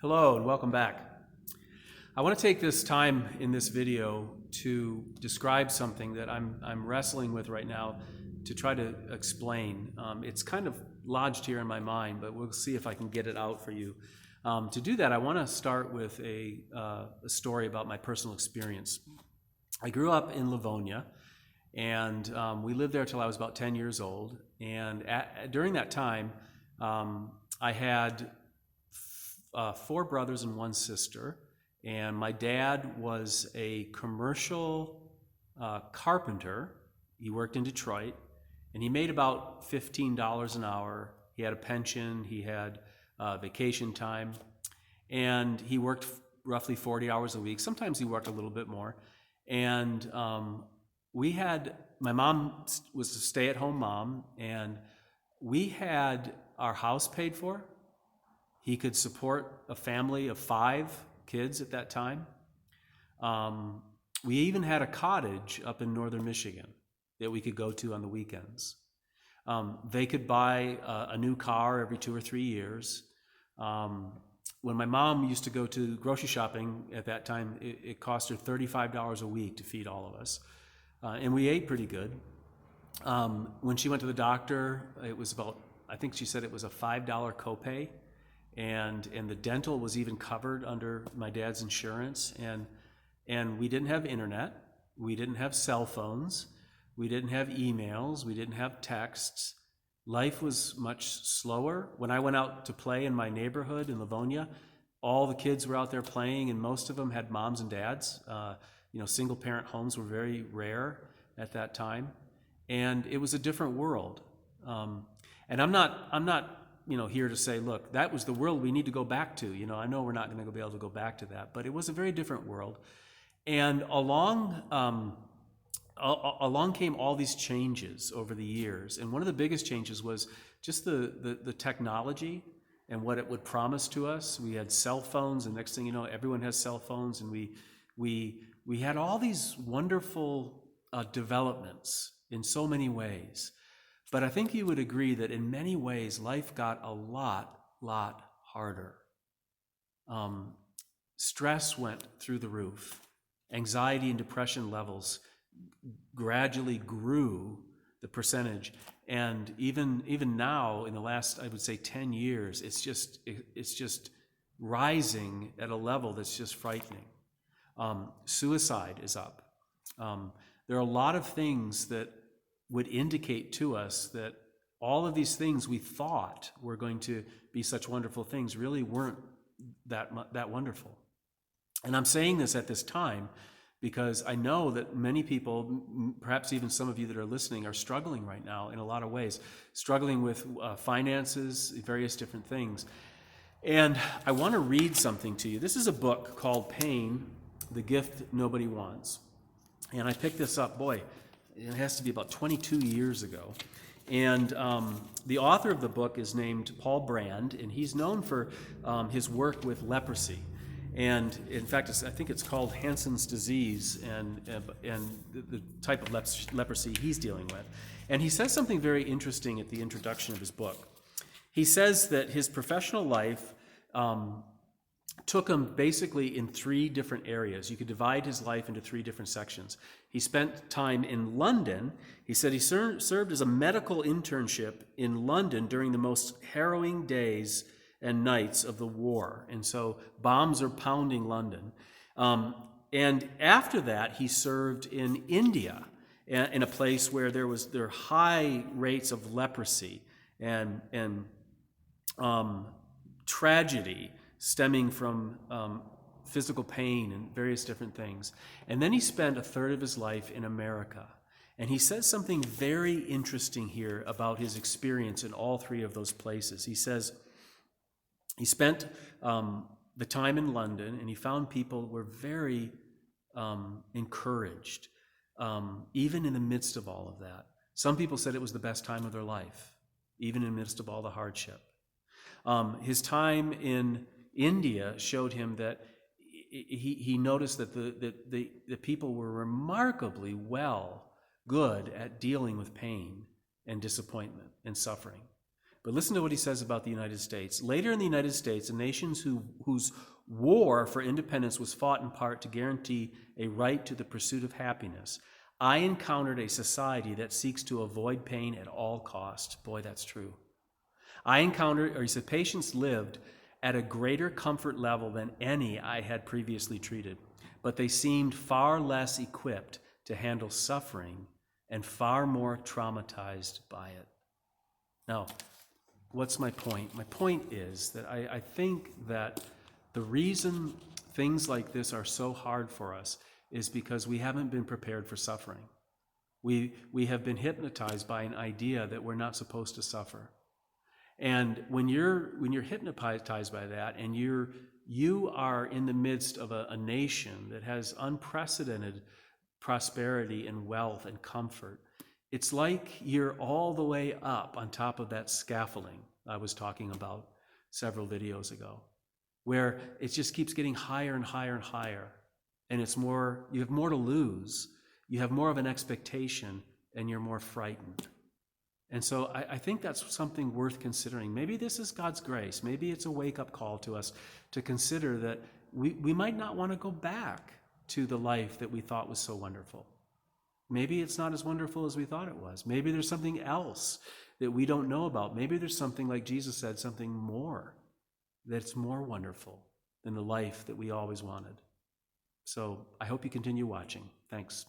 Hello and welcome back. I want to take this time in this video to describe something that I'm wrestling with right now to try to explain. It's kind of lodged here in my mind, but we'll see if I can get it out for you. To do that, I want to start with a story about my personal experience. I grew up in Livonia, and we lived there till I was about 10 years old. And during that time, I had 4 brothers and 1 sister, and my dad was a commercial carpenter. He worked in Detroit, and he made about $15 an hour. He had a pension, he had vacation time, and he worked roughly 40 hours a week. Sometimes he worked a little bit more. And my mom was a stay-at-home mom, and we had our house paid for. He could support a family of 5 kids at that time. We even had a cottage up in northern Michigan that we could go to on the weekends. They could buy a new car every 2 or 3 years. When my mom used to go to grocery shopping at that time, it cost her $35 a week to feed all of us. And we ate pretty good. When she went to the doctor, it was about, I think she said it was a $5 copay. And the dental was even covered under my dad's insurance. And we didn't have internet. We didn't have cell phones. We didn't have emails. We didn't have texts. Life was much slower. When I went out to play in my neighborhood in Livonia, all the kids were out there playing, and most of them had moms and dads. Single-parent homes were very rare at that time, and it was a different world. And I'm not here to say, look, that was the world we need to go back to. I know we're not going to be able to go back to that, but it was a very different world. And along came all these changes over the years. And one of the biggest changes was just the technology and what it would promise to us. We had cell phones, and next thing you know, everyone has cell phones, and we had all these wonderful developments in so many ways. But I think you would agree that in many ways, life got a lot harder. Stress went through the roof. Anxiety and depression levels gradually grew the percentage. And even now, in the last, I would say, 10 years, it's just rising at a level that's just frightening. Suicide is up. There are a lot of things that would indicate to us that all of these things we thought were going to be such wonderful things really weren't that wonderful. And I'm saying this at this time because I know that many people, perhaps even some of you that are listening, are struggling right now in a lot of ways, struggling with finances, various different things. And I want to read something to you. This is a book called Pain, the Gift Nobody Wants. And I picked this up, it has to be about 22 years ago. And the author of the book is named Paul Brand, and he's known for his work with leprosy. And in fact, I think it's called Hansen's disease and the type of leprosy he's dealing with. And he says something very interesting at the introduction of his book. He says that his professional life took him basically in 3 different areas. You could divide his life into 3 different sections. He spent time in London. He said he served as a medical internship in London during the most harrowing days and nights of the war. And so bombs are pounding London. And after that, he served in India, in a place where there were high rates of leprosy and tragedy stemming from physical pain and various different things. And then he spent a third of his life in America. And he says something very interesting here about his experience in all 3 of those places. He says he spent the time in London, and he found people were very encouraged, even in the midst of all of that. Some people said it was the best time of their life, even in the midst of all the hardship. His time in India showed him that he noticed that the people were remarkably good at dealing with pain and disappointment and suffering. But listen to what he says about the United States. Later in the United States, the nations whose war for independence was fought in part to guarantee a right to the pursuit of happiness, I encountered a society that seeks to avoid pain at all costs. Boy, that's true. He said, patients lived at a greater comfort level than any I had previously treated, but they seemed far less equipped to handle suffering and far more traumatized by it. Now, what's my point? My point is that I think that the reason things like this are so hard for us is because we haven't been prepared for suffering. We have been hypnotized by an idea that we're not supposed to suffer. And when you're hypnotized by that, and you are in the midst of a nation that has unprecedented prosperity and wealth and comfort, it's like you're all the way up on top of that scaffolding I was talking about several videos ago, where it just keeps getting higher and higher and higher, and you have more to lose, you have more of an expectation, and you're more frightened. And so I think that's something worth considering. Maybe this is God's grace. Maybe it's a wake-up call to us to consider that we might not want to go back to the life that we thought was so wonderful. Maybe it's not as wonderful as we thought it was. Maybe there's something else that we don't know about. Maybe there's something, like Jesus said, something more that's more wonderful than the life that we always wanted. So I hope you continue watching. Thanks.